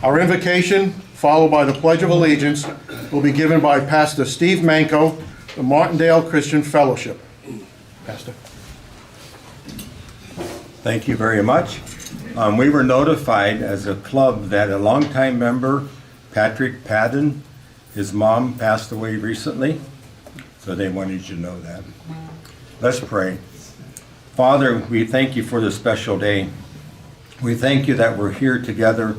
Our invocation, followed by the Pledge of Allegiance, will be given by Pastor Steve Manco, the Martindale Christian Fellowship. Pastor. Thank you very much. We were notified as a club that a longtime member, Patrick Padden, his mom passed away recently, so they wanted you to know that. Let's pray. Father, we thank you for this special day. We thank you that we're here together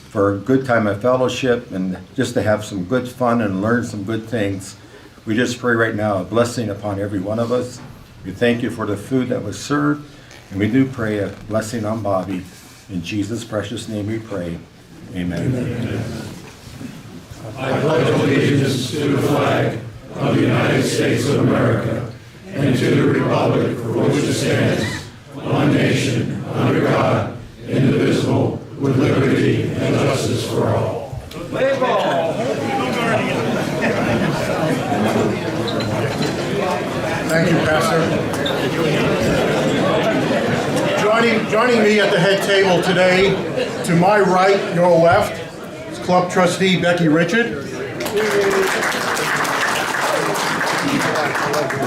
for a good time of fellowship and just to have some good fun and learn some good things. We just pray right now a blessing upon every one of us. We thank you for the food that was served, and we do pray a blessing on Bobby. In Jesus' precious name we pray. Amen. Amen. I pledge allegiance to the flag of the United States of America and to the republic for which it stands, one nation, under God, indivisible, with liberty and justice for all. Thank you, Pastor. Joining me at the head table today, to my right, your left, is Club Trustee Becky Richard.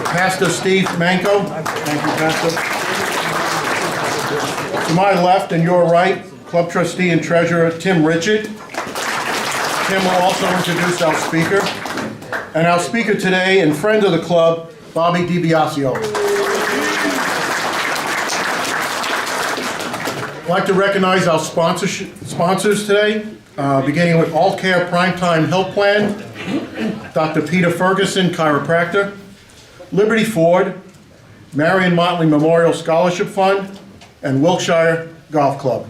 Pastor Steve Manco. Thank you, Pastor. To my left and your right, Club Trustee and Treasurer Tim Richard. Tim will also introduce our speaker. And our speaker today and friend of the club, Bobby Dibiasio. I'd like to recognize our sponsors today, beginning with Aultcare Primetime Health Plan, Dr. Peter Ferguson, chiropractor, Liberty Ford, Marion Motley Memorial Scholarship Fund, and Wilkshire Golf Club.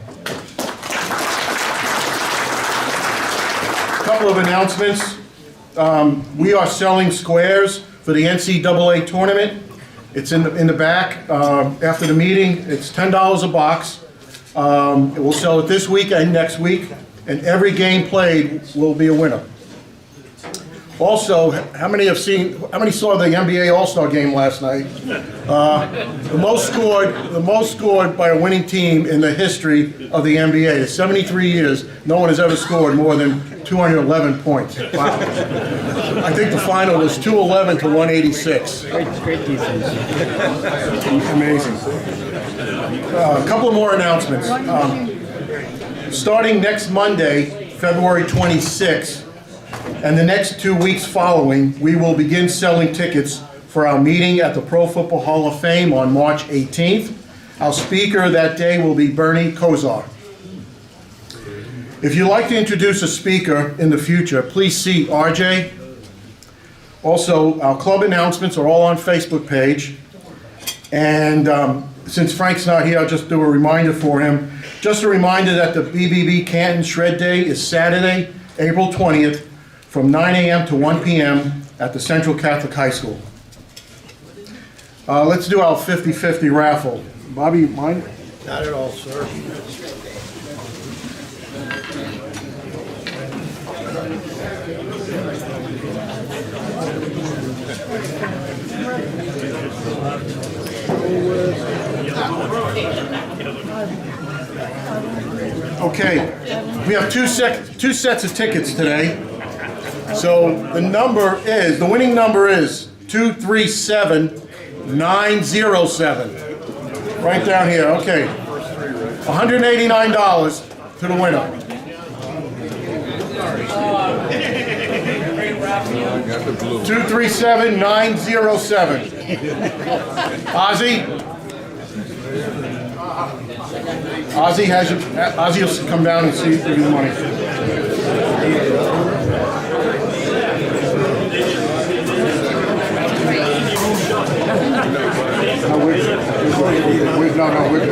A couple of announcements. We are selling squares for the NCAA tournament. It's in the back. After the meeting, it's $10 a box. We'll sell it this week and next week, and every game played will be a winner. Also, how many saw the NBA All-Star game last night? The most scored by a winning team in the history of the NBA. In 73 years, no one has ever scored more than 211 points. Wow. I think the final was 211 to 186. Great defense. Amazing. A couple of more announcements. Starting next Monday, February 26th, and the next 2 weeks following, we will begin selling tickets for our meeting at the Pro Football Hall of Fame on March 18th. Our speaker that day will be Bernie Kosar. If you'd like to introduce a speaker in the future, please see RJ. Also, our club announcements are all on Facebook page. And since Frank's not here, I'll just do a reminder for him. Just a reminder that the BBB Canton Shred Day is Saturday, April 20th, from 9 a.m. to 1 p.m. at the Central Catholic High School. Let's do our 50-50 raffle. Bobby, you mind? Not at all, sir. Okay, we have two sets of tickets today. So the winning number is 237907. Right down here, okay. $189 to the winner. Ozzy? 237907. Ozzy will come down and see you the money. No, we're good.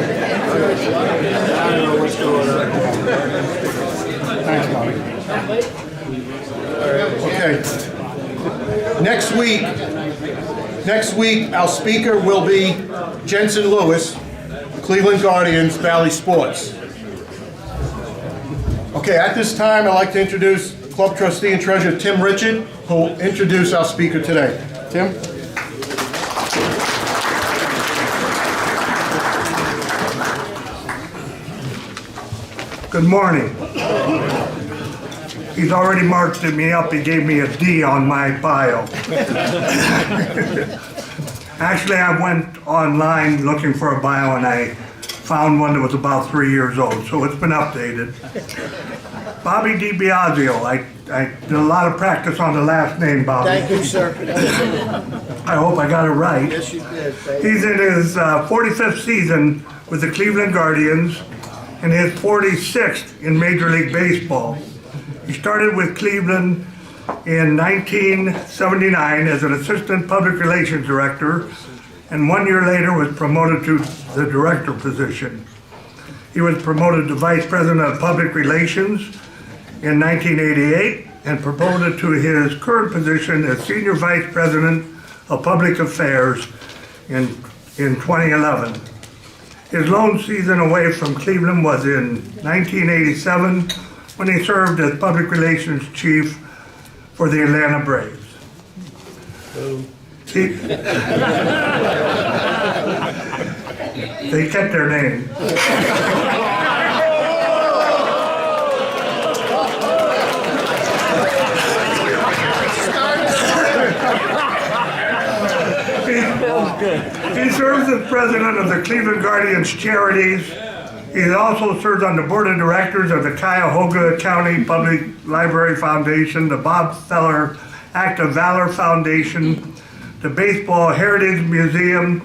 I don't know what's going on. Thanks, Bobby. Okay. Next week, our speaker will be Jensen Lewis, Cleveland Guardians, Valley Sports. Okay, at this time, I'd like to introduce Club Trustee and Treasurer Tim Richard, who will introduce our speaker today. Tim? Good morning. He's already marked me up. He gave me a D on my bio. Actually, I went online looking for a bio and I found one that was about 3 years old, so it's been updated. Bobby Dibiasio. I did a lot of practice on the last name, Bobby. Thank you, sir. I hope I got it right. Yes, you did. Thank you. He's in his 45th season with the Cleveland Guardians and his 46th in Major League Baseball. He started with Cleveland in 1979 as an assistant public relations director, and 1 year later was promoted to the director position. He was promoted to vice president of public relations in 1988 and promoted to his current position as senior vice president of public affairs in 2011. His lone season away from Cleveland was in 1987 when he served as public relations chief for the Atlanta Braves. They kept their name. He serves as president of the Cleveland Guardians Charities. He also serves on the board of directors of the Cuyahoga County Public Library Foundation, the Bob Feller Act of Valor Foundation, the Baseball Heritage Museum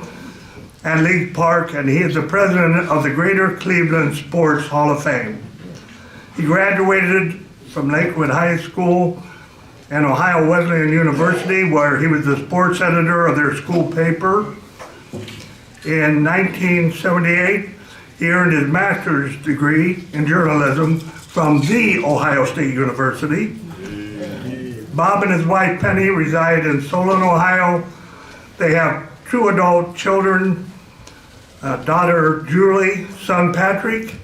and League Park, and he is the president of the Greater Cleveland Sports Hall of Fame. He graduated from Lakewood High School and Ohio Wesleyan University, where he was the sports editor of their school paper. In 1978, he earned his master's degree in journalism from The Ohio State University. Bob and his wife Penny reside in Solon, Ohio. They have 2 adult children, daughter Julie, son Patrick,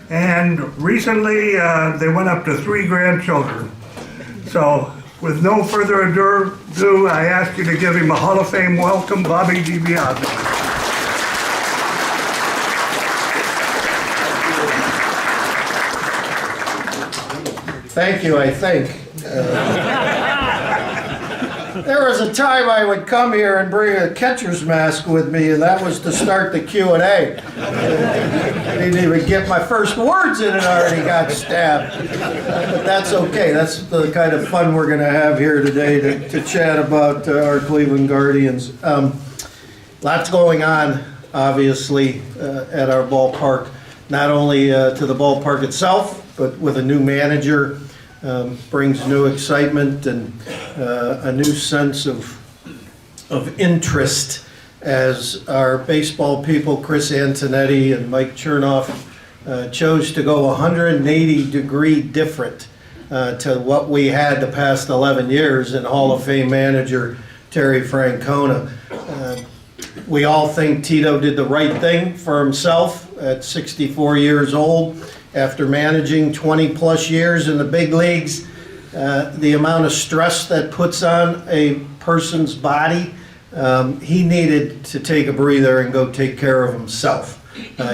and recently they went up to 3 grandchildren. So with no further ado, I ask you to give him a Hall of Fame welcome, Bobby Dibiasio. Thank you, I think. There was a time I would come here and bring a catcher's mask with me, and that was to start the Q&A. I didn't even get my first words in and already got stabbed. But that's okay. That's the kind of fun we're going to have here today to chat about our Cleveland Guardians. Lots going on, obviously, at our ballpark. Not only to the ballpark itself, but with a new manager. Brings new excitement and a new sense of interest as our baseball people, Chris Antonetti and Mike Chernoff, chose to go 180-degree different to what we had the past 11 years in Hall of Fame manager Terry Francona. We all think Tito did the right thing for himself at 64 years old. After managing 20-plus years in the big leagues, the amount of stress that puts on a person's body, he needed to take a breather and go take care of himself.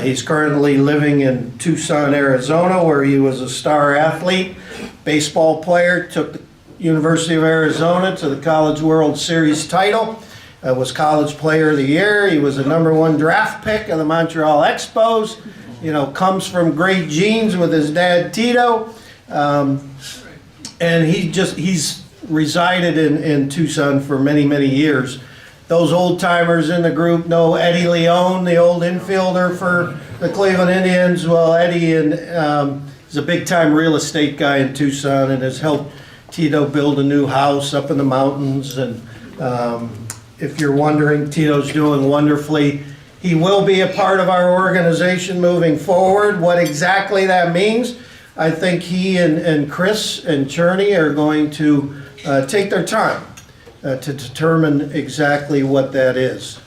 He's currently living in Tucson, Arizona, where he was a star athlete, baseball player, took the University of Arizona to the College World Series title, was College Player of the Year. He was a #1 draft pick of the Montreal Expos. You know, comes from great genes with his dad Tito, and he's resided in Tucson for many years. Those old timers in the group know Eddie Leone, the old infielder for the Cleveland Indians. Well, Eddie is a big time real estate guy in Tucson and has helped Tito build a new house up in the mountains. And if you're wondering, Tito's doing wonderfully. He will be a part of our organization moving forward. What exactly that means, I think he and Chris and Cherney are going to take their time to determine exactly what that is.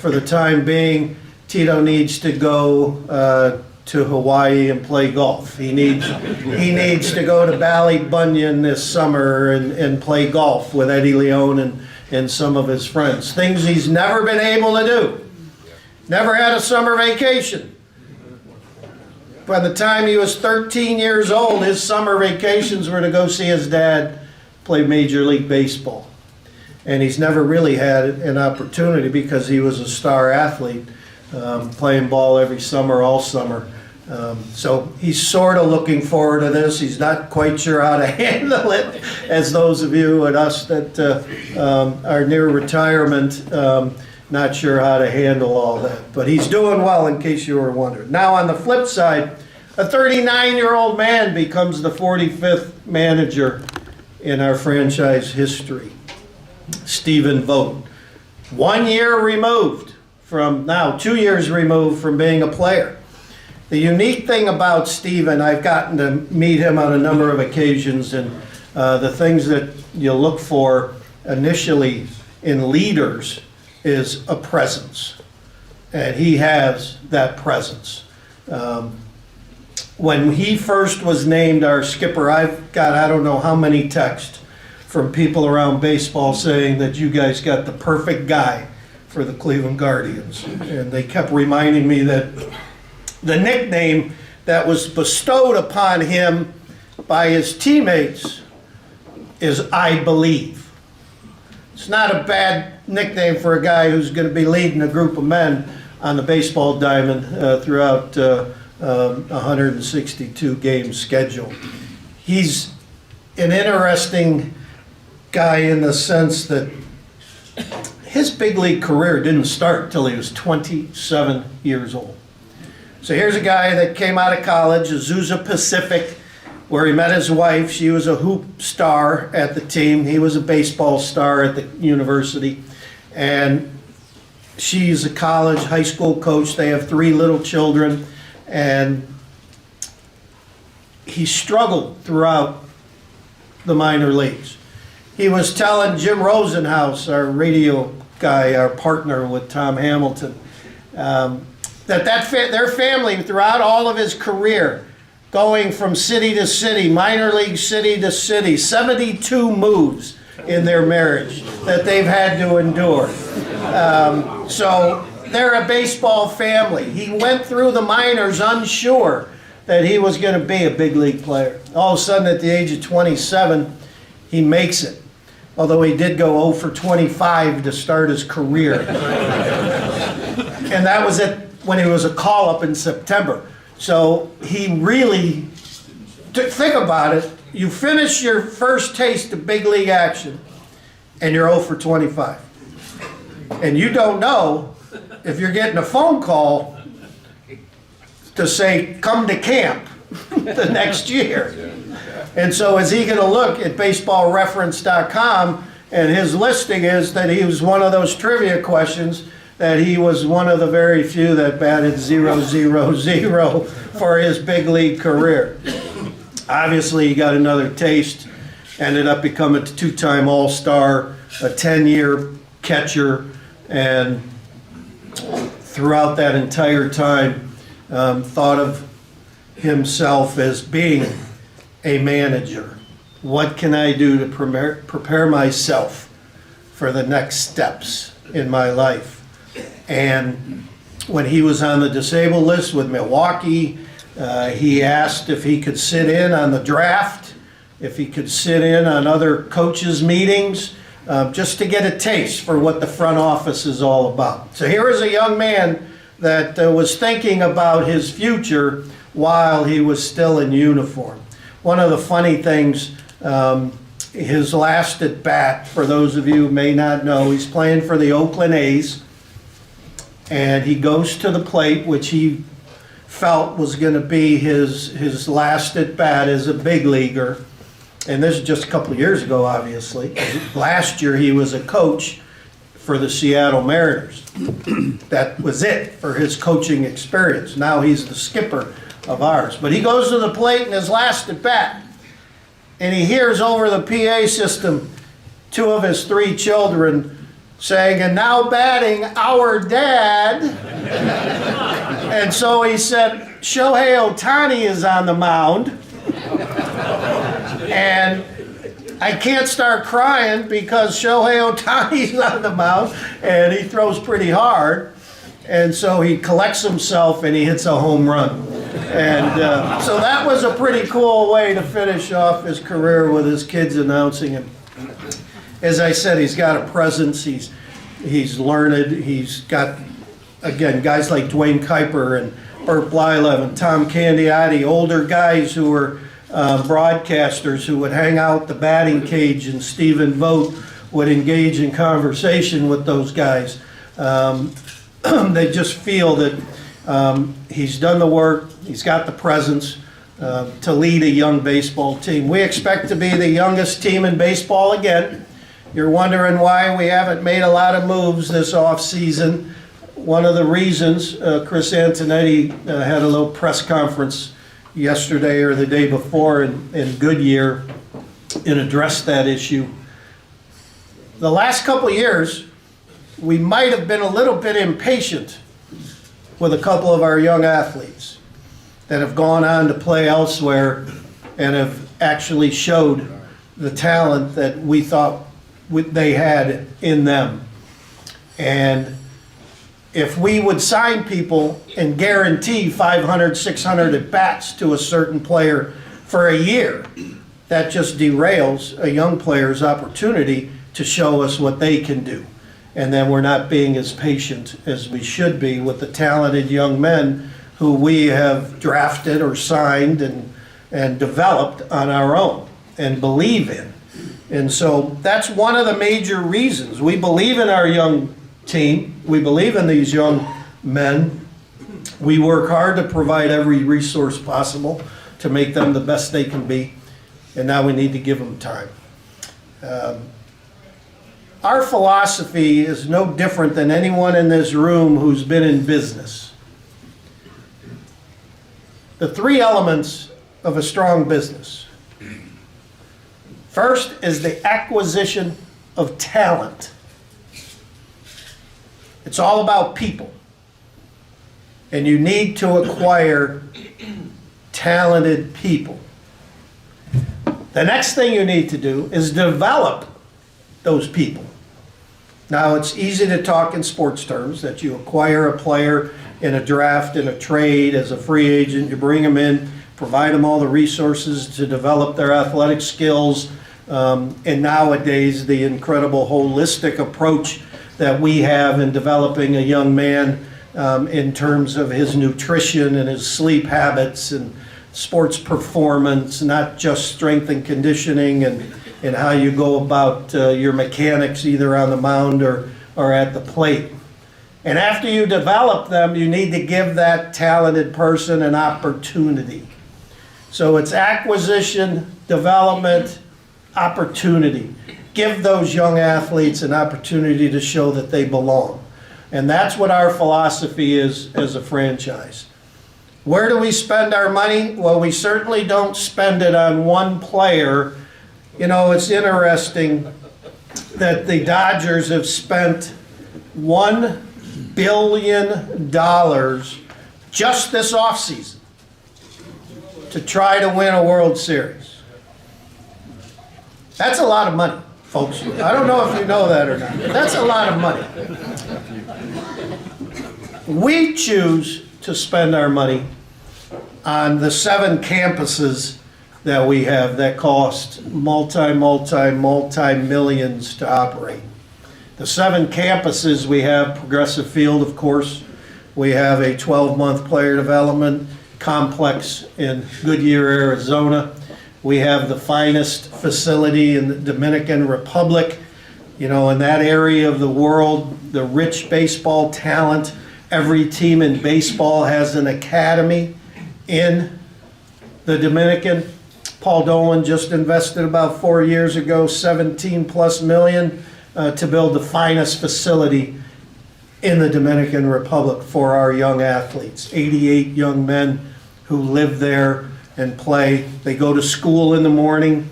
For the time being, Tito needs to go to Hawaii and play golf. He needs to go to Ballybunion this summer and play golf with Eddie Leone and some of his friends. Things he's never been able to do. Never had a summer vacation. by the time he was 13 years old, his summer vacations were to go see his dad play Major League Baseball. And he's never really had an opportunity because he was a star athlete, playing ball every summer, all summer. So he's sort of looking forward to this. He's not quite sure how to handle it, as those of you and us that are near retirement, not sure how to handle all that. But he's doing well, in case you were wondering. Now on the flip side, a 39-year-old man becomes the 45th manager in our franchise history. Stephen Vogt. 1 year removed from, now 2 years removed from being a player. The unique thing about Stephen, I've gotten to meet him on a number of occasions, and the things that you look for initially in leaders is a presence. And he has that presence. When he first was named our skipper, I've got I don't know how many texts from people around baseball saying that you guys got the perfect guy for the Cleveland Guardians. And they kept reminding me that the nickname that was bestowed upon him by his teammates is I Believe. It's not a bad nickname for a guy who's going to be leading a group of men on the baseball diamond throughout 162 game schedule. He's an interesting guy in the sense that his big league career didn't start until he was 27 years old. So here's a guy that came out of college, Azusa Pacific, where he met his wife. She was a hoop star at the team. He was a baseball star at the university. And she's a college, high school coach. They have 3 little children. And he struggled throughout the minor leagues. He was telling Jim Rosenhaus, our radio guy, our partner with Tom Hamilton, their family throughout all of his career, going from city to city, minor league city to city, 72 moves in their marriage that they've had to endure. So they're a baseball family. He went through the minors unsure that he was going to be a big league player. All of a sudden, at the age of 27, he makes it. Although he did go 0 for 25 to start his career. And that was when he was a call-up in September. So he really, think about it, you finish your first taste of big league action and you're 0 for 25. And you don't know if you're getting a phone call to say, come to camp the next year. And so is he going to look at baseballreference.com, and his listing is that he was one of those trivia questions that he was one of the very few that batted 0-0-0 for his big league career. Obviously, he got another taste, ended up becoming a 2-time All-Star, a 10-year catcher, and throughout that entire time, thought of himself as being a manager. What can I do to prepare myself for the next steps in my life? And when he was on the disabled list with Milwaukee, he asked if he could sit in on the draft, if he could sit in on other coaches' meetings, just to get a taste for what the front office is all about. So here is a young man that was thinking about his future while he was still in uniform. One of the funny things, his last at bat, for those of you who may not know, he's playing for the Oakland A's, and he goes to the plate, which he felt was going to be his last at bat as a big leaguer. And this is just a couple of years ago, obviously. Last year he was a coach for the Seattle Mariners. That was it for his coaching experience. Now he's the skipper of ours. But he goes to the plate in his last at bat, and he hears over the PA system 2 of his 3 children saying, "And now batting, our dad." And so he said, "Shohei Ohtani is on the mound, and I can't start crying because Shohei Ohtani's on the mound, and he throws pretty hard." And so he collects himself and he hits a home run. And so that was a pretty cool way to finish off his career with his kids announcing him. As I said, he's got a presence, he's learned, he's got, again, guys like Dwayne Kuiper and Burt Blylev and Tom Candiotti, older guys who were broadcasters who would hang out the batting cage, and Stephen Vogt would engage in conversation with those guys. They just feel that he's done the work, he's got the presence to lead a young baseball team. We expect to be the youngest team in baseball again. You're wondering why we haven't made a lot of moves this off-season. One of the reasons, Chris Antonetti had a little press conference yesterday or the day before in Goodyear and addressed that issue. The last couple of years, we might have been a little bit impatient with a couple of our young athletes that have gone on to play elsewhere and have actually showed the talent that we thought they had in them. And if we would sign people and guarantee 500, 600 at-bats to a certain player for a year, that just derails a young player's opportunity to show us what they can do. And then we're not being as patient as we should be with the talented young men who we have drafted or signed and developed on our own and believe in. And so that's one of the major reasons. We believe in our young team. We believe in these young men. We work hard to provide every resource possible to make them the best they can be. And now we need to give them time. Our philosophy is no different than anyone in this room who's been in business. The three elements of a strong business. First is the acquisition of talent. It's all about people. And you need to acquire talented people. The next thing you need to do is develop those people. Now, it's easy to talk in sports terms that you acquire a player in a draft, in a trade, as a free agent, you bring them in, provide them all the resources to develop their athletic skills, and nowadays the incredible holistic approach that we have in developing a young man in terms of his nutrition and his sleep habits and sports performance, not just strength and conditioning and how you go about your mechanics either on the mound or at the plate. And after you develop them, you need to give that talented person an opportunity. So it's acquisition, development, opportunity. Give those young athletes an opportunity to show that they belong. And that's what our philosophy is as a franchise. Where do we spend our money? Well, we certainly don't spend it on one player. You know, it's interesting that the Dodgers have spent $1 billion just this offseason to try to win a World Series. That's a lot of money, folks. I don't know if you know that or not, but that's a lot of money. We choose to spend our money on the 7 campuses that we have that cost multi-millions to operate. The 7 campuses we have, Progressive Field, of course. We have a 12-month player development complex in Goodyear, Arizona. We have the finest facility in the Dominican Republic. You know, in that area of the world, the rich baseball talent. Every team in baseball has an academy in the Dominican. Paul Dolan just invested about 4 years ago, $17+ million to build the finest facility in the Dominican Republic for our young athletes. 88 young men who live there and play. They go to school in the morning.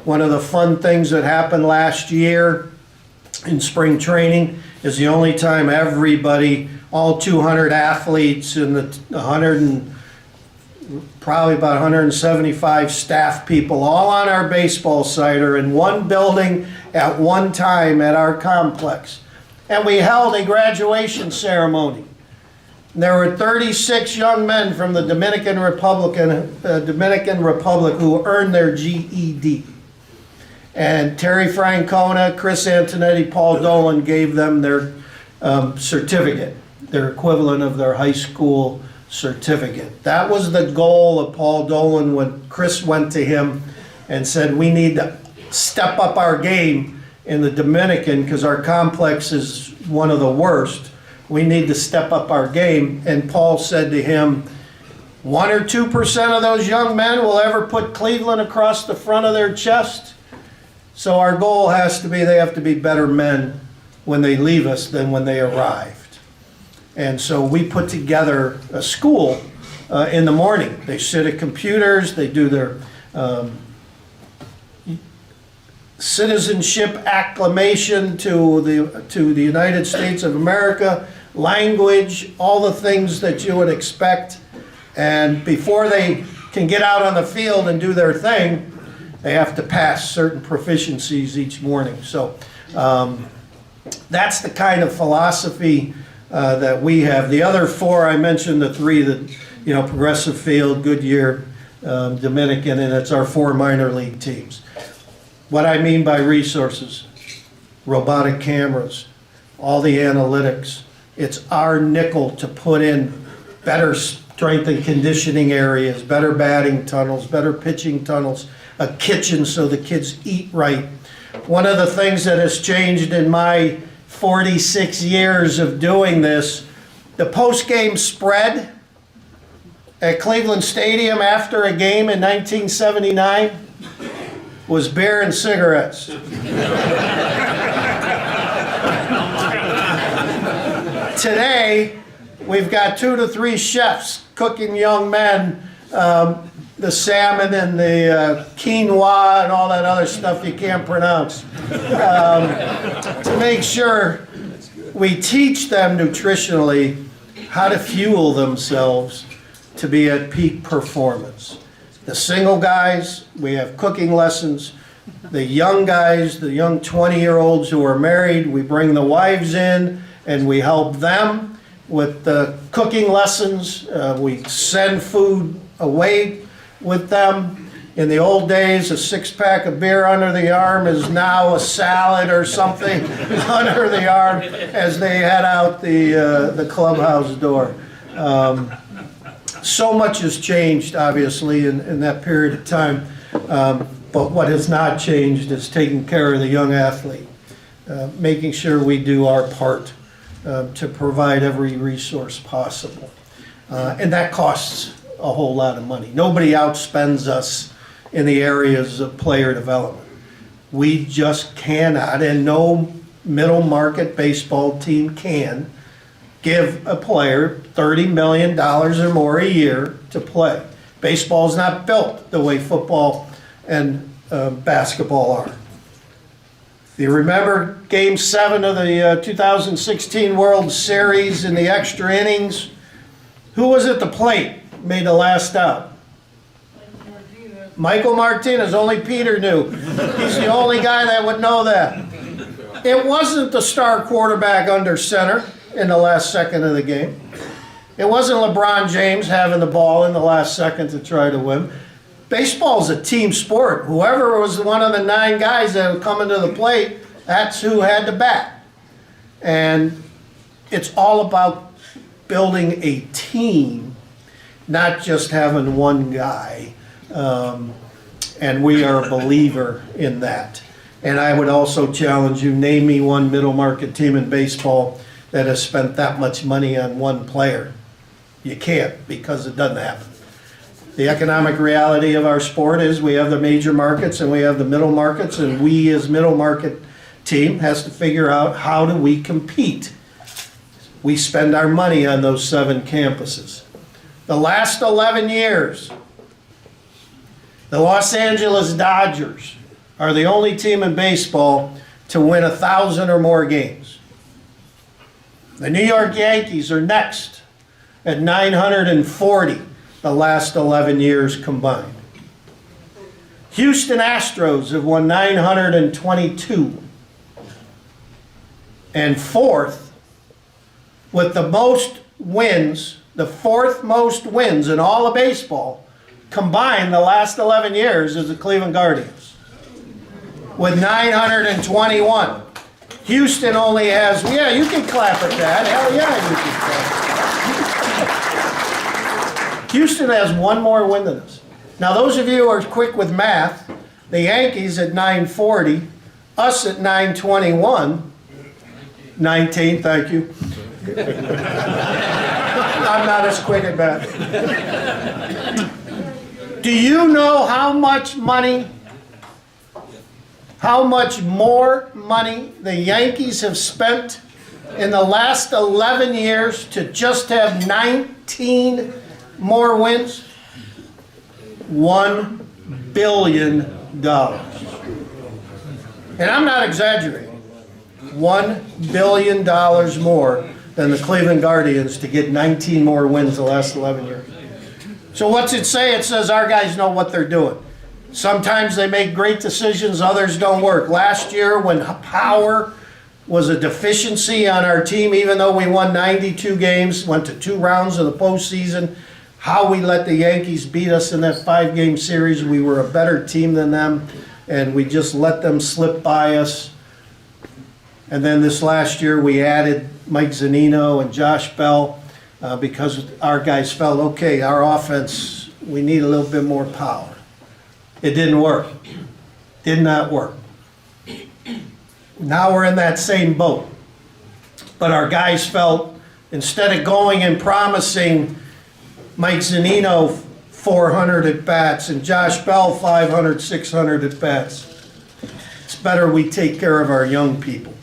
One of the fun things that happened last year in spring training is the only time everybody, all 200 athletes and the probably about 175 staff people, all on our baseball site, are in one building at one time at our complex. And we held a graduation ceremony There were 36 young men from the Dominican Republic who earned their GED. And Terry Francona, Chris Antonetti, Paul Dolan gave them their certificate, their equivalent of their high school certificate. That was the goal of Paul Dolan when Chris went to him and said, we need to step up our game in the Dominican because our complex is one of the worst. We need to step up our game. And Paul said to him, 1 or 2% of those young men will ever put Cleveland across the front of their chest. So our goal has to be they have to be better men when they leave us than when they arrived. And so we put together a school in the morning. They sit at computers, they do their citizenship acclamation to the United States of America, language, all the things that you would expect. And before they can get out on the field and do their thing, they have to pass certain proficiencies each morning. So that's the kind of philosophy that we have. The other four, I mentioned the three that, Progressive Field, Goodyear, Dominican, and it's our 4 minor league teams. What I mean by resources, robotic cameras, all the analytics. It's our nickel to put in better strength and conditioning areas, better batting tunnels, better pitching tunnels, a kitchen so the kids eat right. One of the things that has changed in my 46 years of doing this, the post-game spread at Cleveland Stadium after a game in 1979 was beer and cigarettes. Today, we've got 2 to 3 chefs cooking young men the salmon and the quinoa and all that other stuff you can't pronounce, to make sure we teach them nutritionally how to fuel themselves to be at peak performance. The single guys, we have cooking lessons. The young guys, the young 20-year-olds who are married, we bring the wives in and we help them with the cooking lessons. We send food away with them. In the old days, a 6-pack of beer under the arm is now a salad or something under the arm as they head out the clubhouse door. So much has changed, obviously, in that period of time. But what has not changed is taking care of the young athlete, making sure we do our part to provide every resource possible. And that costs a whole lot of money. Nobody outspends us in the areas of player development. We just cannot, and no middle market baseball team can, give a player $30 million or more a year to play. Baseball's not built the way football and basketball are. If you remember Game 7 of the 2016 World Series in the extra innings, who was at the plate made the last out? Michael Martinez. Only Peter knew. He's the only guy that would know that. It wasn't the star quarterback under center in the last second of the game. It wasn't LeBron James having the ball in the last second to try to win. Baseball's a team sport. Whoever was one of the 9 guys that would come into the plate, that's who had to bat. And it's all about building a team, not just having one guy. And we are a believer in that. And I would also challenge you, name me one middle market team in baseball that has spent that much money on one player. You can't, because it doesn't happen. The economic reality of our sport is we have the major markets and we have the middle markets, and we as middle market team has to figure out how do we compete. We spend our money on those 7 campuses. The last 11 years, the Los Angeles Dodgers are the only team in baseball to win 1,000 or more games. The New York Yankees are next at 940 the last 11 years combined. Houston Astros have won 922. And fourth, with the most wins, the fourth most wins in all of baseball, combined the last 11 years, is the Cleveland Guardians, with 921. Houston only has, yeah, you can clap at that. Hell yeah, you can clap. Houston has one more win than us. Now, those of you who are quick with math, the Yankees at 940, us at 921, 19, thank you. I'm not as quick at math. Do you know how much money, how much more money the Yankees have spent in the last 11 years to just have 19 more wins? $1 billion. And I'm not exaggerating. $1 billion more than the Cleveland Guardians to get 19 more wins the last 11 years. So what's it say? It says our guys know what they're doing. Sometimes they make great decisions, others don't work. Last year, when power was a deficiency on our team, even though we won 92 games, went to 2 rounds of the postseason, how we let the Yankees beat us in that 5-game series, we were a better team than them, and we just let them slip by us. And then this last year, we added Mike Zunino and Josh Bell because our guys felt, okay, our offense, we need a little bit more power. It didn't work. Did not work. Now we're in that same boat. But our guys felt, instead of going and promising Mike Zunino 400 at-bats and Josh Bell 500, 600 at-bats, it's better we take care of our young people.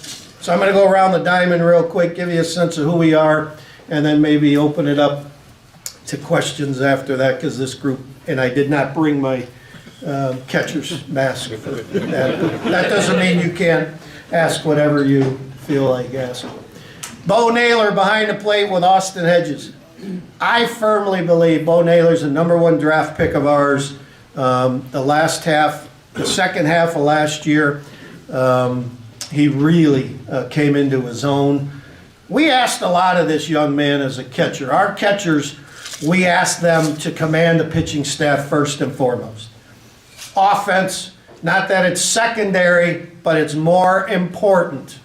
So I'm going to go around the diamond real quick, give you a sense of who we are, and then maybe open it up to questions after that, because this group, and I did not bring my catcher's mask for that. That doesn't mean you can't ask whatever you feel like asking. Bo Naylor behind the plate with Austin Hedges. I firmly believe Bo Naylor's the #1 draft pick of ours. The second half of last year, he really came into his own. We asked a lot of this young man as a catcher. Our catchers, we asked them to command the pitching staff first and foremost. Offense, not that it's secondary, but it's more important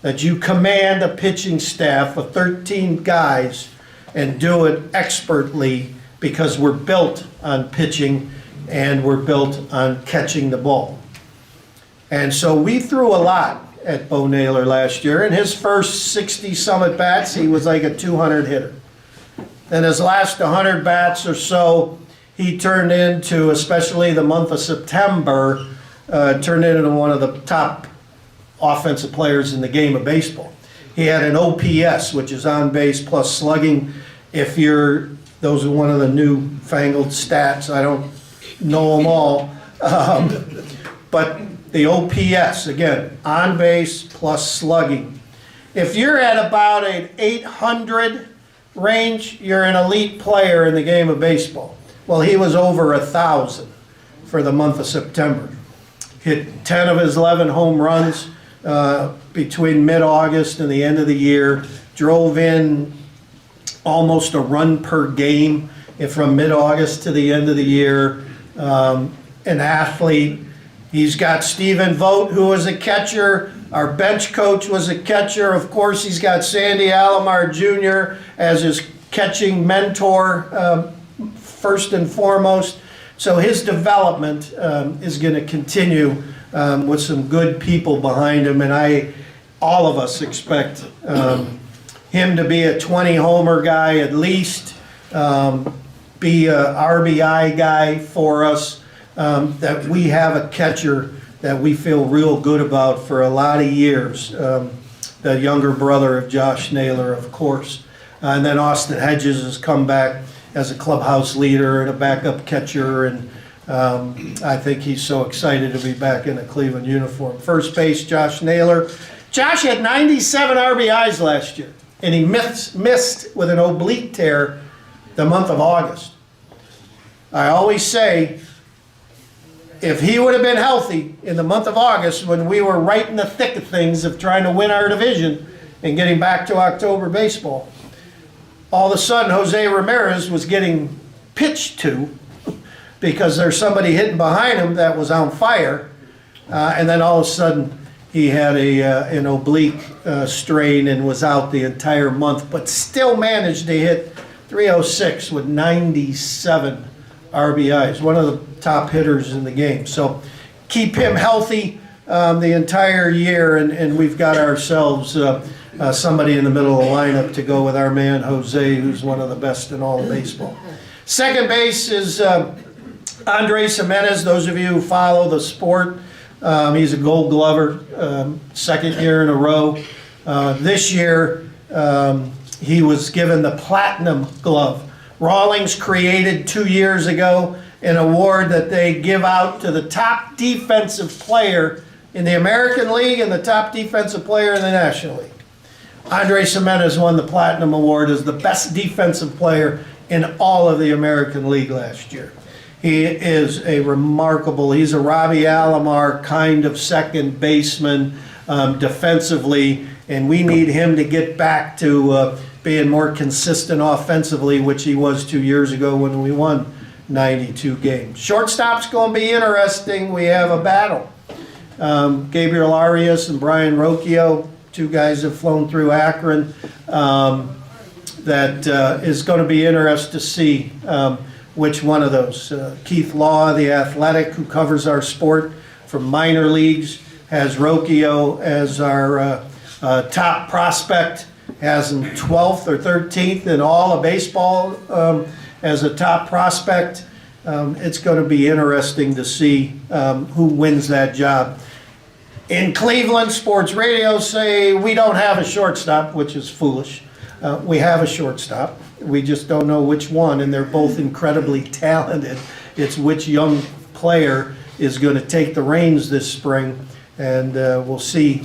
that you command a pitching staff of 13 guys and do it expertly, because we're built on pitching and we're built on catching the ball. And so we threw a lot at Bo Naylor last year. In his first 60-some at-bats, he was like a 200 hitter. Then his last 100 bats or so, he turned into, especially the month of September, turned into one of the top offensive players in the game of baseball. He had an OPS, which is on base plus slugging. Those are one of the new-fangled stats. I don't know them all. But the OPS, again, on base plus slugging. If you're at about an 800 range, you're an elite player in the game of baseball. Well, he was over 1,000 for the month of September. Hit 10 of his 11 home runs between mid-August and the end of the year. Drove in almost a run per game from mid-August to the end of the year. An athlete. He's got Stephen Vogt, who was a catcher. Our bench coach was a catcher. Of course, he's got Sandy Alomar Jr. as his catching mentor, first and foremost. So his development is going to continue with some good people behind him. And all of us expect him to be a 20-homer guy at least, be a RBI guy for us. That we have a catcher that we feel real good about for a lot of years. The younger brother of Josh Naylor, of course. And then Austin Hedges has come back as a clubhouse leader and a backup catcher, and I think he's so excited to be back in a Cleveland uniform. First base, Josh Naylor. Josh had 97 RBIs last year, and he missed with an oblique tear the month of August. I always say, if he would have been healthy in the month of August, when we were right in the thick of things of trying to win our division and getting back to October baseball, all of a sudden Jose Ramirez was getting pitched to because there's somebody hitting behind him that was on fire. And then all of a sudden he had an oblique strain and was out the entire month, but still managed to hit 306 with 97 RBIs, one of the top hitters in the game. So keep him healthy the entire year, and we've got ourselves somebody in the middle of the lineup to go with our man Jose, who's one of the best in all of baseball. Second base is Andres Jimenez. Those of you who follow the sport, he's a Gold Glover, second year in a row. This year, he was given the Platinum Glove. Rawlings created 2 years ago an award that they give out to the top defensive player in the American League and the top defensive player in the National League. Andres Jimenez won the Platinum Award as the best defensive player in all of the American League last year. He is he's a Robbie Alomar kind of second baseman defensively, and we need him to get back to being more consistent offensively, which he was 2 years ago when we won 92 games. Shortstop's going to be interesting. We have a battle. Gabriel Arias and Brian Rocchio, two guys have flown through Akron. That is going to be interesting to see which one of those. Keith Law, the athletic who covers our sport from minor leagues, has Rocchio as our top prospect, has him 12th or 13th in all of baseball as a top prospect. It's going to be interesting to see who wins that job. In Cleveland, sports radio say we don't have a shortstop, which is foolish. We have a shortstop. We just don't know which one, and they're both incredibly talented. It's which young player is going to take the reins this spring, and we'll see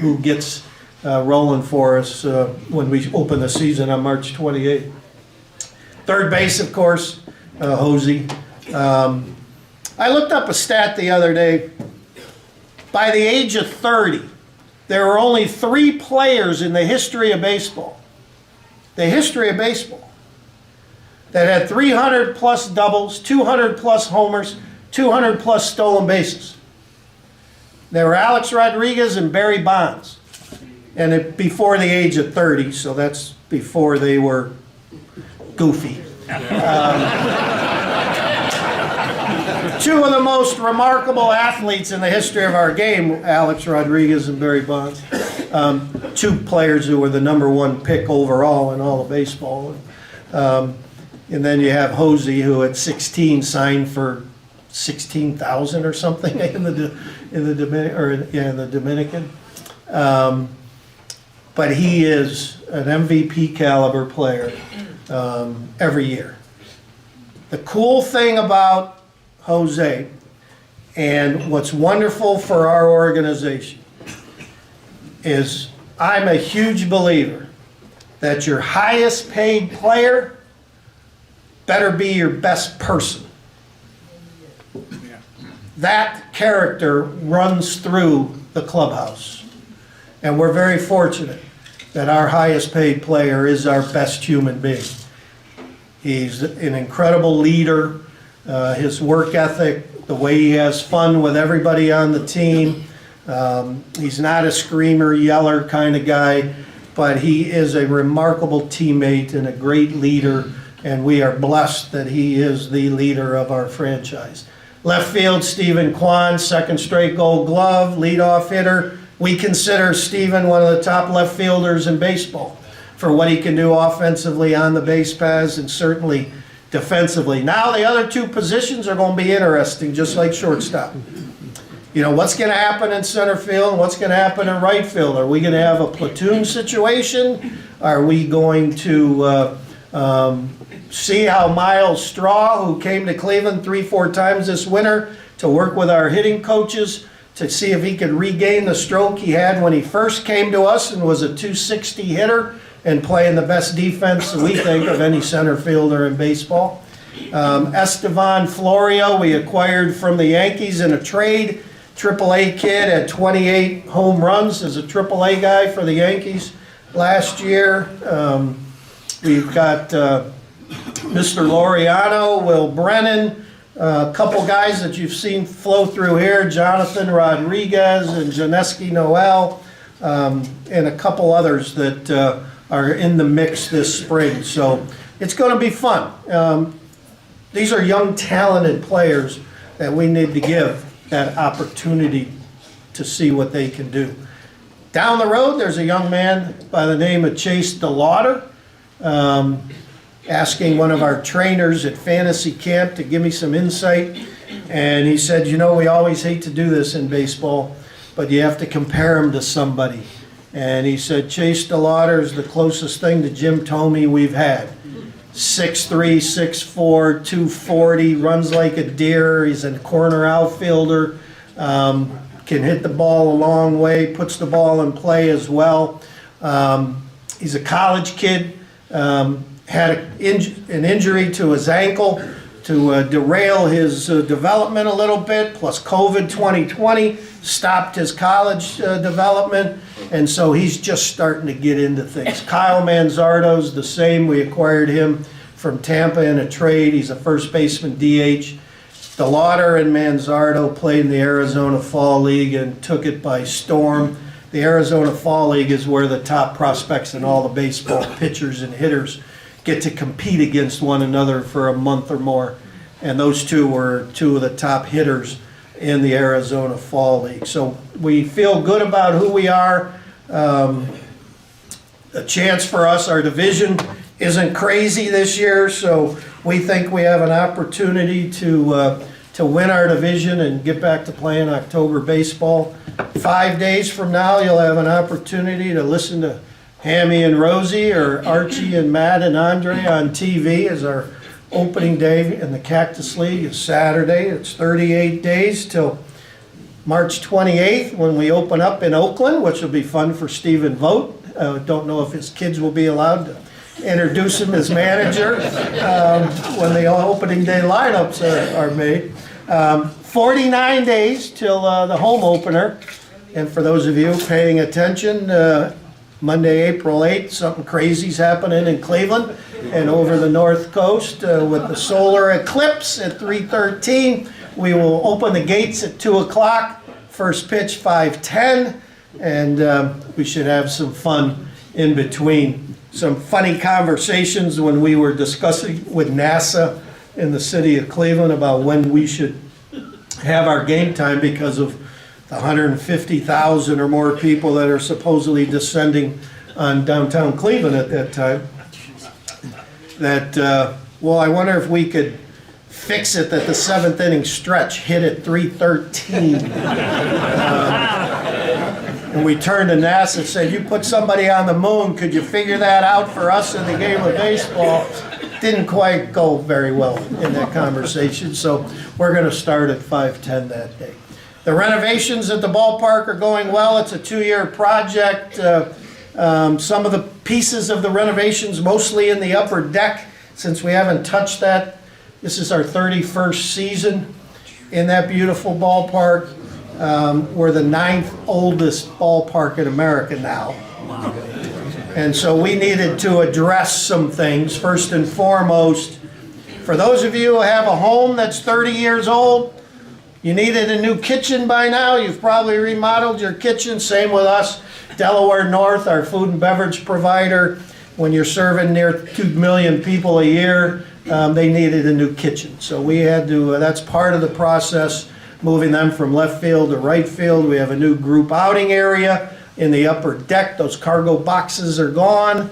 who gets rolling for us when we open the season on March 28th. Third base, of course, Hosey. I looked up a stat the other day. By the age of 30, there were only 3 players in the history of baseball, that had 300 plus doubles, 200 plus homers, 200 plus stolen bases. They were Alex Rodriguez and Barry Bonds. And before the age of 30, so that's before they were goofy. Two of the most remarkable athletes in the history of our game, Alex Rodriguez and Barry Bonds. Two players who were the #1 pick overall in all of baseball. And then you have Hosey, who at 16 signed for $16,000 or something in the Dominican. But he is an MVP caliber player every year. The cool thing about Jose, and what's wonderful for our organization, is I'm a huge believer that your highest paid player better be your best person. That character runs through the clubhouse. And we're very fortunate that our highest paid player is our best human being. He's an incredible leader. His work ethic, the way he has fun with everybody on the team. He's not a screamer, yeller kind of guy, but he is a remarkable teammate and a great leader, and we are blessed that he is the leader of our franchise. Left field, Stephen Kwan, second straight Gold Glove, leadoff hitter. We consider Stephen one of the top left fielders in baseball for what he can do offensively on the base paths and certainly defensively. Now the other 2 positions are going to be interesting, just like shortstop. You know, what's going to happen in center field and what's going to happen in right field? Are we going to have a platoon situation? Are we going to see how Miles Straw, who came to Cleveland 3-4 times this winter to work with our hitting coaches to see if he could regain the stroke he had when he first came to us and was a .260 hitter and playing the best defense we think of any center fielder in baseball. Estevan Florio, we acquired from the Yankees in a trade. AAA kid, had 28 home runs as a AAA guy for the Yankees last year. We've got Mr. Laureano, Will Brennan, a couple guys that you've seen flow through here, Jonathan Rodriguez and Janeski Noel, and a couple others that are in the mix this spring. So it's going to be fun. These are young, talented players that we need to give that opportunity to see what they can do. Down the road, there's a young man by the name of Chase DeLauder, asking one of our trainers at Fantasy Camp to give me some insight. And he said, you know, we always hate to do this in baseball, but you have to compare him to somebody. And he said, Chase DeLauder is the closest thing to Jim Thome we've had. 6'3", 6'4", 240, runs like a deer. He's a corner outfielder, can hit the ball a long way, puts the ball in play as well. He's a college kid, had an injury to his ankle to derail his development a little bit, plus COVID 2020 stopped his college development, and so he's just starting to get into things. Kyle Manzardo's the same. We acquired him from Tampa in a trade. He's a first baseman DH. DeLauder and Manzardo played in the Arizona Fall League and took it by storm. The Arizona Fall League is where the top prospects in all the baseball pitchers and hitters get to compete against one another for a month or more. And those two were two of the top hitters in the Arizona Fall League. So we feel good about who we are. A chance for us, our division isn't crazy this year, so we think we have an opportunity to win our division and get back to playing October baseball. 5 days from now, you'll have an opportunity to listen to Hammy and Rosie or Archie and Matt and Andre on TV as our opening day in the Cactus League is Saturday. It's 38 days till March 28th when we open up in Oakland, which will be fun for Stephen Vogt. Don't know if his kids will be allowed to introduce him as manager when the opening day lineups are made. 49 days till the home opener. And for those of you paying attention, Monday, April 8th, something crazy's happening in Cleveland and over the North Coast with the solar eclipse at 3:13. We will open the gates at 2 o'clock, first pitch 5:10, and we should have some fun in between. Some funny conversations when we were discussing with NASA in the city of Cleveland about when we should have our game time because of the 150,000 or more people that are supposedly descending on downtown Cleveland at that time. Well, I wonder if we could fix it that the seventh inning stretch hit at 3:13. And we turned to NASA and said, you put somebody on the moon, could you figure that out for us in the game of baseball? Didn't quite go very well in that conversation, so we're going to start at 5:10 that day. The renovations at the ballpark are going well. It's a 2-year project. Some of the pieces of the renovations, mostly in the upper deck, since we haven't touched that. This is our 31st season in that beautiful ballpark. We're the 9th oldest ballpark in America now. And so we needed to address some things. First and foremost, for those of you who have a home that's 30 years old, you needed a new kitchen by now. You've probably remodeled your kitchen. Same with us. Delaware North, our food and beverage provider, when you're serving near 2 million people a year, they needed a new kitchen. So we had to, that's part of the process, moving them from left field to right field. We have a new group outing area in the upper deck. Those cargo boxes are gone.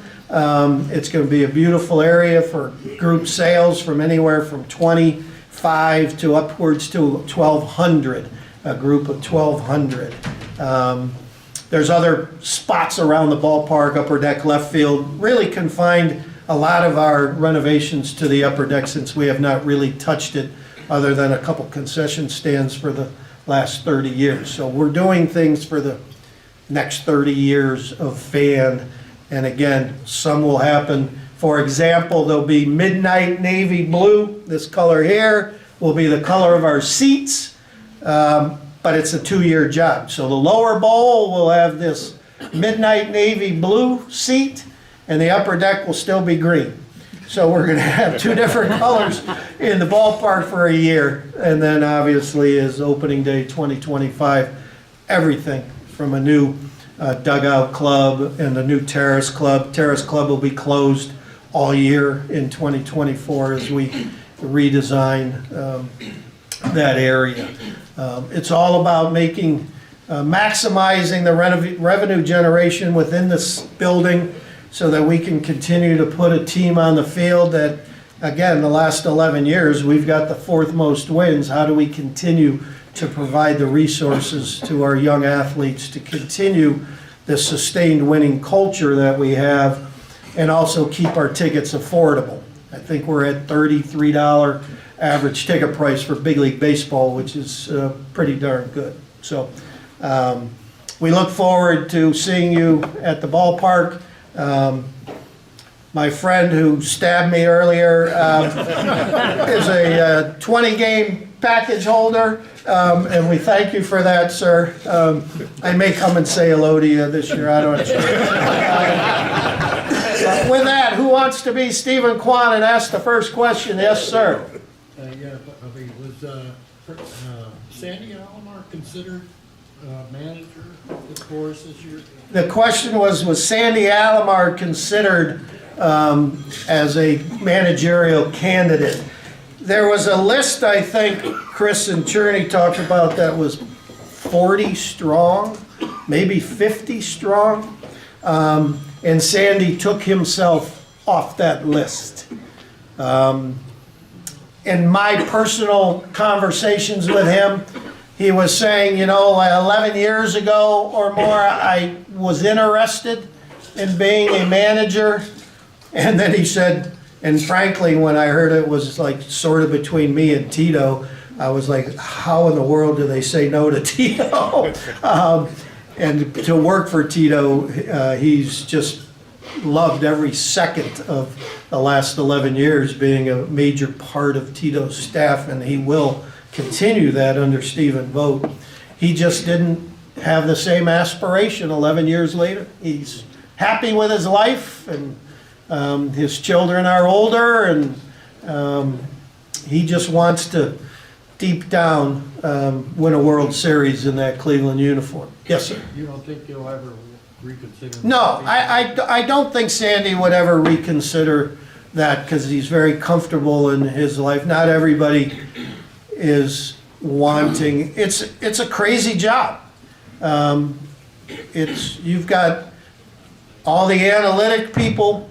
It's going to be a beautiful area for group sales from anywhere from 25 to upwards to 1,200, a group of 1,200. There's other spots around the ballpark, upper deck, left field, really confined a lot of our renovations to the upper deck since we have not really touched it other than a couple concession stands for the last 30 years. So we're doing things for the next 30 years of fan. And again, some will happen. For example, there'll be midnight navy blue. This color here will be the color of our seats, but it's a 2-year job. So the lower bowl will have this midnight navy blue seat, and the upper deck will still be green. So we're gonna have two different colors in the ballpark for a year. And then obviously is opening day 2025, everything from a new dugout club and a new terrace club. Terrace club will be closed all year in 2024 as we redesign that area. It's all about maximizing the revenue generation within this building so that we can continue to put a team on the field that, again, the last 11 years, we've got the fourth most wins. How do we continue to provide the resources to our young athletes to continue the sustained winning culture that we have and also keep our tickets affordable? I think we're at $33 average ticket price for big league baseball, which is pretty darn good. So we look forward to seeing you at the ballpark. My friend who stabbed me earlier is a 20-game package holder, and we thank you for that, sir. I may come and say hello to you this year, I don't know. With that, who wants to be Stephen Kwan and ask the first question? Yes, sir. Was Sandy Alomar considered manager of the course this year? The question was Sandy Alomar considered as a managerial candidate? There was a list, I think, Chris and Cherney talked about that was 40 strong, maybe 50 strong, and Sandy took himself off that list. In my personal conversations with him, he was saying, 11 years ago or more, I was interested in being a manager. And then he said, and frankly, when I heard it was like sort of between me and Tito, I was like, how in the world do they say no to Tito? And to work for Tito, he's just loved every second of the last 11 years being a major part of Tito's staff, and he will continue that under Stephen Vogt. He just didn't have the same aspiration 11 years later. He's happy with his life, and his children are older, and he just wants to, deep down, win a World Series in that Cleveland uniform. Yes, sir. You don't think he'll ever reconsider? No, I don't think Sandy would ever reconsider that because he's very comfortable in his life. Not everybody is wanting. It's a crazy job. You've got all the analytic people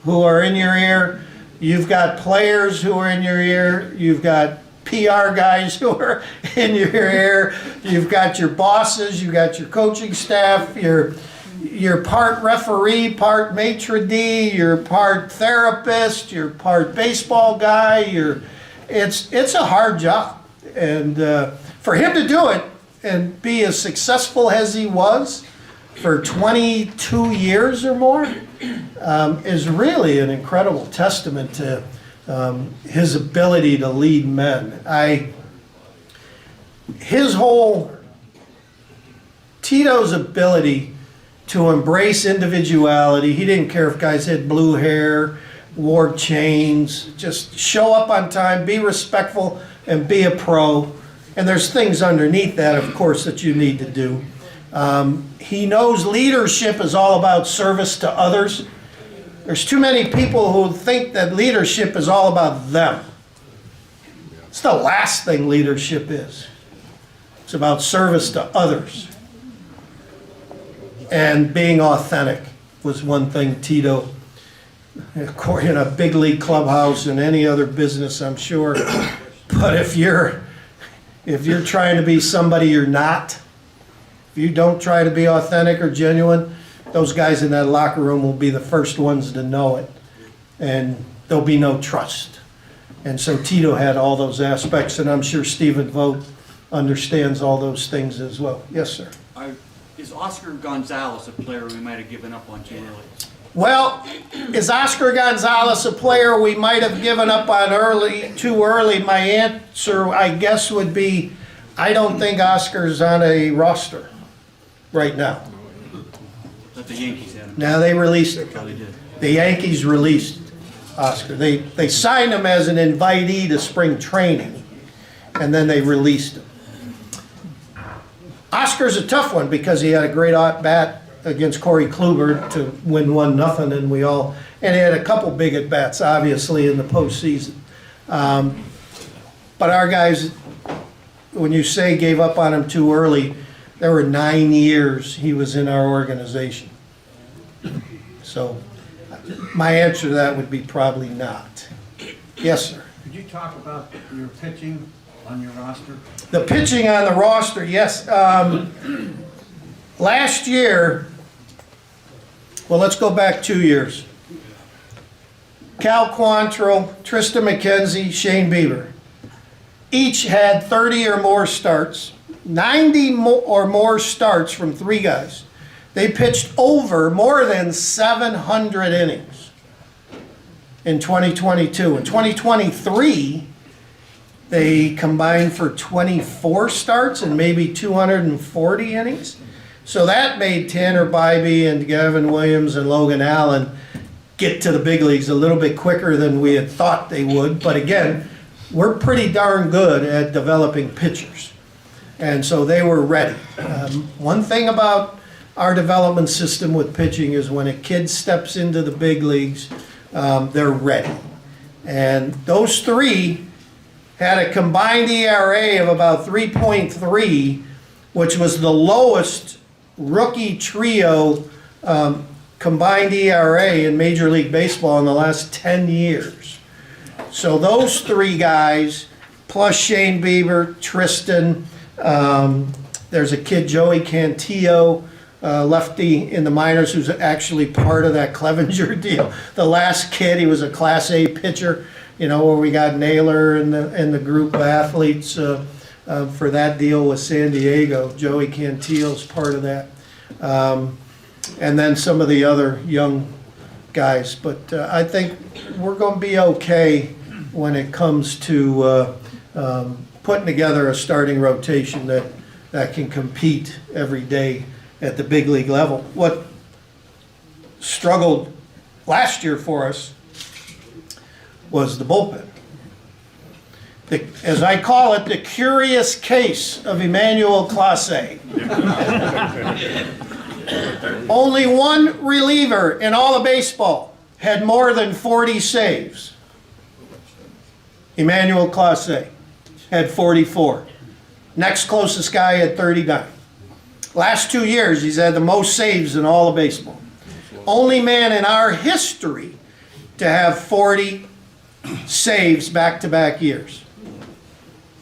who are in your ear. You've got players who are in your ear. You've got PR guys who are in your ear. You've got your bosses. You've got your coaching staff. You're part referee, part maitre d'. You're part therapist. You're part baseball guy. It's a hard job, and for him to do it and be as successful as he was for 22 years or more is really an incredible testament to his ability to lead men. Tito's ability to embrace individuality. He didn't care if guys had blue hair, wore chains, just show up on time, be respectful, and be a pro. And there's things underneath that, of course, that you need to do. He knows leadership is all about service to others. There's too many people who think that leadership is all about them. It's the last thing leadership is. It's about service to others. And being authentic was one thing Tito, in a big league clubhouse and any other business, I'm sure. But if you're trying to be somebody you're not, if you don't try to be authentic or genuine, those guys in that locker room will be the first ones to know it. And there'll be no trust. And so Tito had all those aspects, and I'm sure Stephen Vogt understands all those things as well. Yes, sir. Is Oscar Gonzalez a player we might have given up on too early? Well, is Oscar Gonzalez a player we might have given up on too early? My answer, I guess, would be I don't think Oscar's on a roster right now. But the Yankees had him. Now, they released him. Oh, they did. The Yankees released Oscar. They signed him as an invitee to spring training, and then they released him. Oscar's a tough one because he had a great at-bat against Corey Kluber to win 1-0, and he had a couple big at-bats, obviously, in the postseason. But our guys, when you say gave up on him too early, there were 9 years he was in our organization. So my answer to that would be probably not. Yes, sir. Could you talk about your pitching on your roster? The pitching on the roster, yes. Last year, well, let's go back 2 years. Cal Quantrill, Tristan McKenzie, Shane Bieber. Each had 30 or more starts, 90 or more starts from 3 guys. They pitched over more than 700 innings in 2022. In 2023, they combined for 24 starts and maybe 240 innings. So that made Tanner Bybee and Gavin Williams and Logan Allen get to the big leagues a little bit quicker than we had thought they would. But again, we're pretty darn good at developing pitchers. And so they were ready. One thing about our development system with pitching is when a kid steps into the big leagues, they're ready. And those 3 had a combined ERA of about 3.3, which was the lowest rookie trio combined ERA in Major League Baseball in the last 10 years. So those 3 guys, plus Shane Bieber, Tristan, there's a kid, Joey Cantillo, lefty in the minors, who's actually part of that Clevenger deal. The last kid, he was a Class A pitcher, where we got Naylor and the group of athletes for that deal with San Diego. Joey Cantillo's part of that. And then some of the other young guys. But I think we're going to be okay when it comes to putting together a starting rotation that can compete every day at the big league level. What struggled last year for us was the bullpen. As I call it, the curious case of Emmanuel Clase. Only one reliever in all of baseball had more than 40 saves. Emmanuel Clase had 44. Next closest guy had 39. Last 2 years, he's had the most saves in all of baseball. Only man in our history to have 40 saves back-to-back years.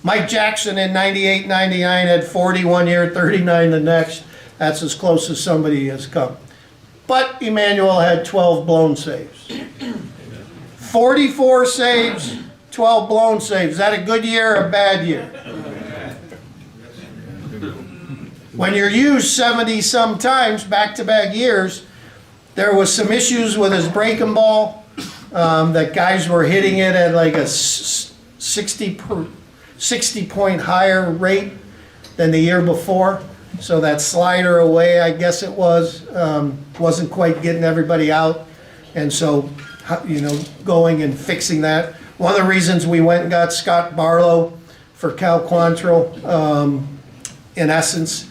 Mike Jackson in 98, 99 had 40 one year, 39 the next. That's as close as somebody has come. But Emmanuel had 12 blown saves. 44 saves, 12 blown saves. Is that a good year or a bad year? When you're used 70-some times, back-to-back years, there was some issues with his breaking ball, that guys were hitting it at like a 60-point higher rate than the year before. So that slider away, I guess it was, wasn't quite getting everybody out. And so, going and fixing that. One of the reasons we went and got Scott Barlow for Cal Quantrill, in essence,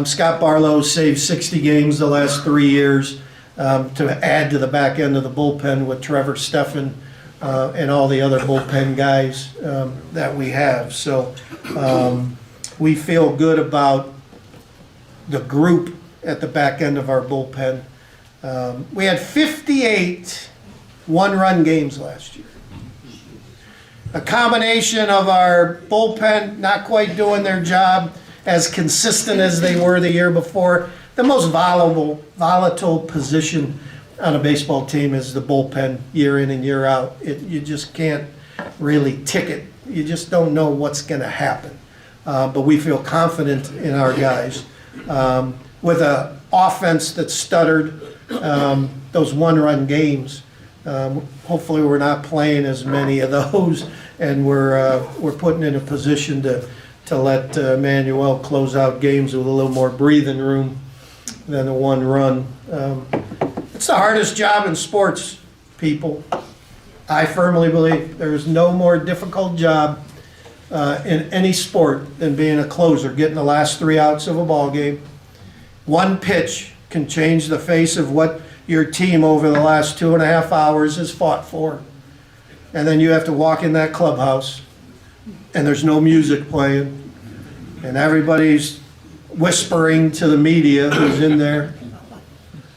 Scott Barlow saved 60 games the last 3 years to add to the back end of the bullpen with Trevor Steffen and all the other bullpen guys that we have. So we feel good about the group at the back end of our bullpen. We had 58 one-run games last year. A combination of our bullpen not quite doing their job as consistent as they were the year before. The most volatile position on a baseball team is the bullpen year in and year out. You just can't really tick it. You just don't know what's going to happen. But we feel confident in our guys. With an offense that stuttered, those one-run games, hopefully we're not playing as many of those, and we're putting in a position to let Manuel close out games with a little more breathing room. than the one run. It's the hardest job in sports, people. I firmly believe there is no more difficult job in any sport than being a closer, getting the last 3 outs of a ball game. One pitch can change the face of what your team over the last 2.5 hours has fought for. And then you have to walk in that clubhouse, and there's no music playing, and everybody's whispering to the media who's in there.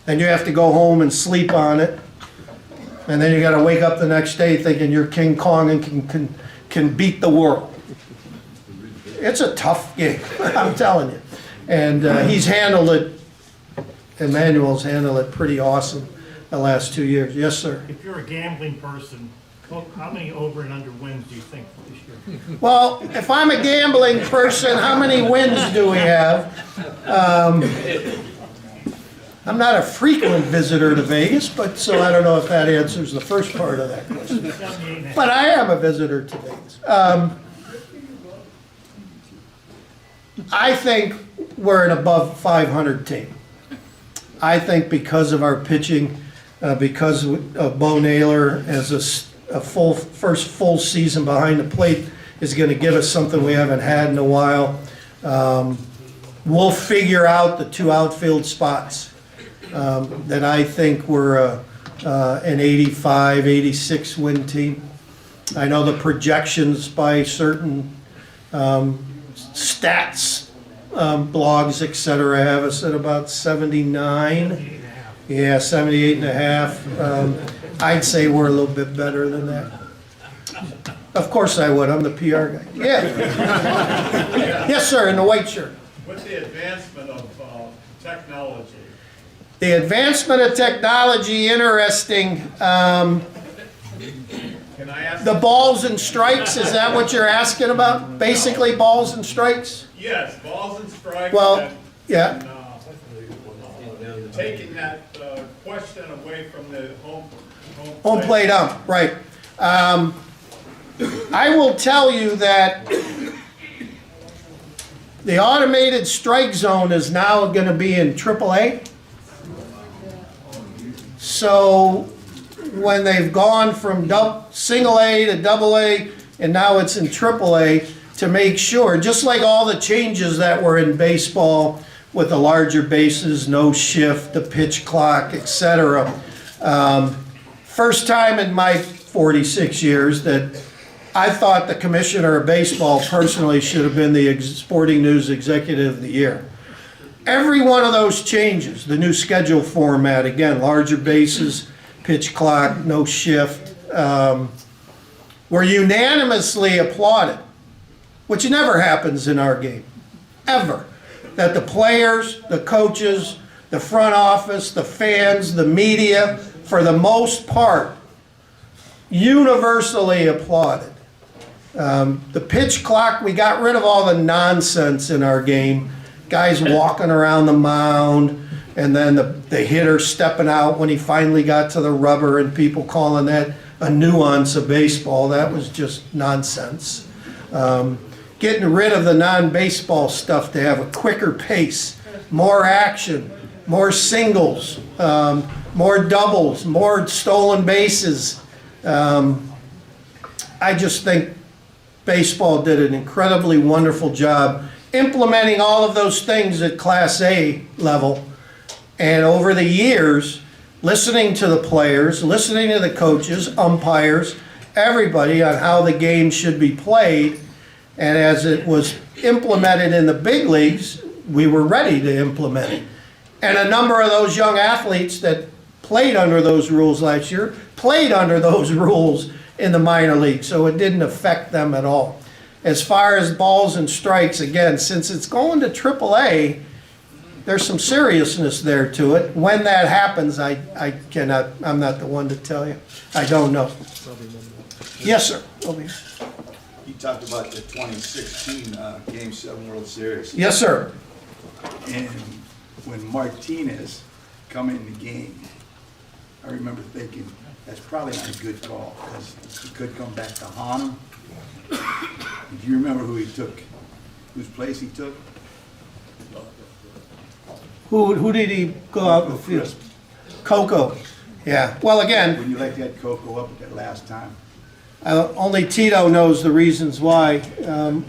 And you have to go home and sleep on it. And then you got to wake up the next day thinking you're King Kong and can beat the world. It's a tough gig, I'm telling you. And he's handled it, Emmanuel's handled it pretty awesome the last 2 years. Yes, sir. If you're a gambling person, how many over and under wins do you think this year? Well, if I'm a gambling person, how many wins do we have? I'm not a frequent visitor to Vegas, but so I don't know if that answers the first part of that question. But I am a visitor to Vegas. I think we're an above 500 team. I think because of our pitching, because of Bo Naylor as a first full season behind the plate is going to give us something we haven't had in a while. We'll figure out the 2 outfield spots that I think we're an 85, 86 win team. I know the projections by certain stats blogs, etc., have us at about 79. Yeah, 78 and a half. I'd say we're a little bit better than that. Of course I would. I'm the PR guy. Yeah. Yes, sir, in the white shirt. With the advancement of technology. The advancement of technology, interesting. Can I ask? The balls and strikes, is that what you're asking about? Basically balls and strikes? Yes, balls and strikes. Well, yeah. Taking that question away from the Home plate ump, right. I will tell you that the automated strike zone is now going to be in AAA. So when they've gone from single A to double A, and now it's in AAA, to make sure, just like all the changes that were in baseball with the larger bases, no shift, the pitch clock, etc. First time in my 46 years that I thought the commissioner of baseball personally should have been the Sporting News Executive of the Year. Every one of those changes, the new schedule format, again, larger bases, pitch clock, no shift, were unanimously applauded, which never happens in our game, ever. That the players, the coaches, the front office, the fans, the media, for the most part, universally applauded. The pitch clock, we got rid of all the nonsense in our game. Guys walking around the mound, and then the hitter stepping out when he finally got to the rubber, and people calling that a nuance of baseball. That was just nonsense. Getting rid of the non-baseball stuff to have a quicker pace, more action, more singles, more doubles, more stolen bases. I just think baseball did an incredibly wonderful job implementing all of those things at Class A level. And over the years, listening to the players, listening to the coaches, umpires, everybody on how the game should be played. And as it was implemented in the big leagues, we were ready to implement it. And a number of those young athletes that played under those rules last year played under those rules in the minor league, so it didn't affect them at all. As far as balls and strikes, again, since it's going to AAA, there's some seriousness there to it. When that happens, I'm not the one to tell you. I don't know. Yes, sir. You talked about the 2016 Game 7 World Series. Yes, sir. And when Martinez come in the game, I remember thinking, that's probably not a good call, because he could come back to haunt him. Do you remember who he took, whose place he took? Who did he go out in the field? Coco. Yeah, well, again, When you let that Coco up at that last time. only Tito knows the reasons why,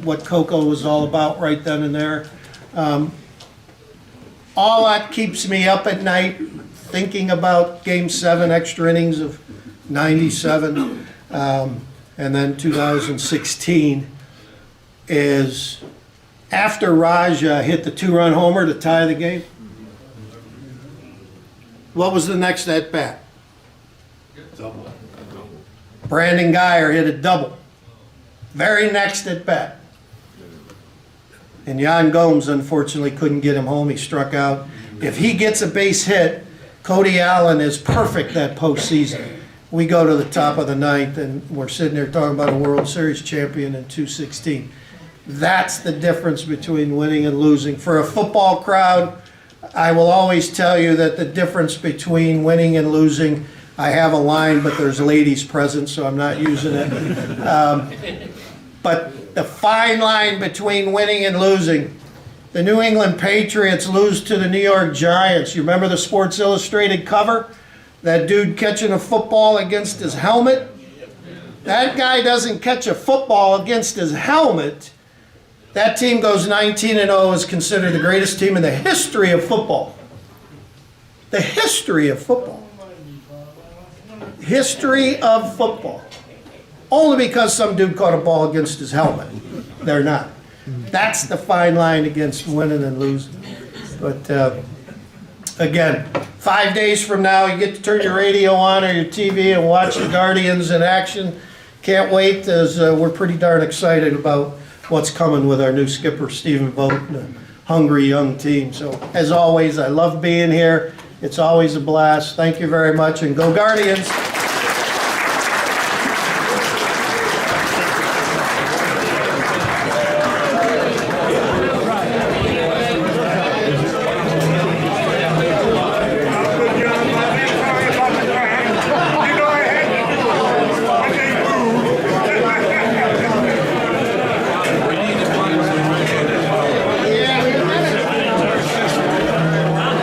what Coco was all about right then and there. All that keeps me up at night, thinking about Game 7, extra innings of 97, and then 2016, is after Raj hit the 2-run homer to tie the game. What was the next at bat? Double. Brandon Geyer hit a double. Very next at bat. And Jan Gomes unfortunately couldn't get him home. He struck out. If he gets a base hit, Cody Allen is perfect that postseason. We go to the top of the ninth and we're sitting there talking about a World Series champion in 2016. That's the difference between winning and losing. For a football crowd, I will always tell you that the difference between winning and losing, I have a line, but there's ladies present, so I'm not using it. But the fine line between winning and losing, the New England Patriots lose to the New York Giants. You remember the Sports Illustrated cover? That dude catching a football against his helmet? That guy doesn't catch a football against his helmet. That team goes 19-0, is considered the greatest team in the history of football. The history of football. History of football. Only because some dude caught a ball against his helmet. They're not. That's the fine line against winning and losing. But again, 5 days from now, you get to turn your radio on or your TV and watch the Guardians in action. Can't wait, as we're pretty darn excited about what's coming with our new skipper, Stephen Vogt, and a hungry young team. So, as always, I love being here. It's always a blast. Thank you very much, and go Guardians!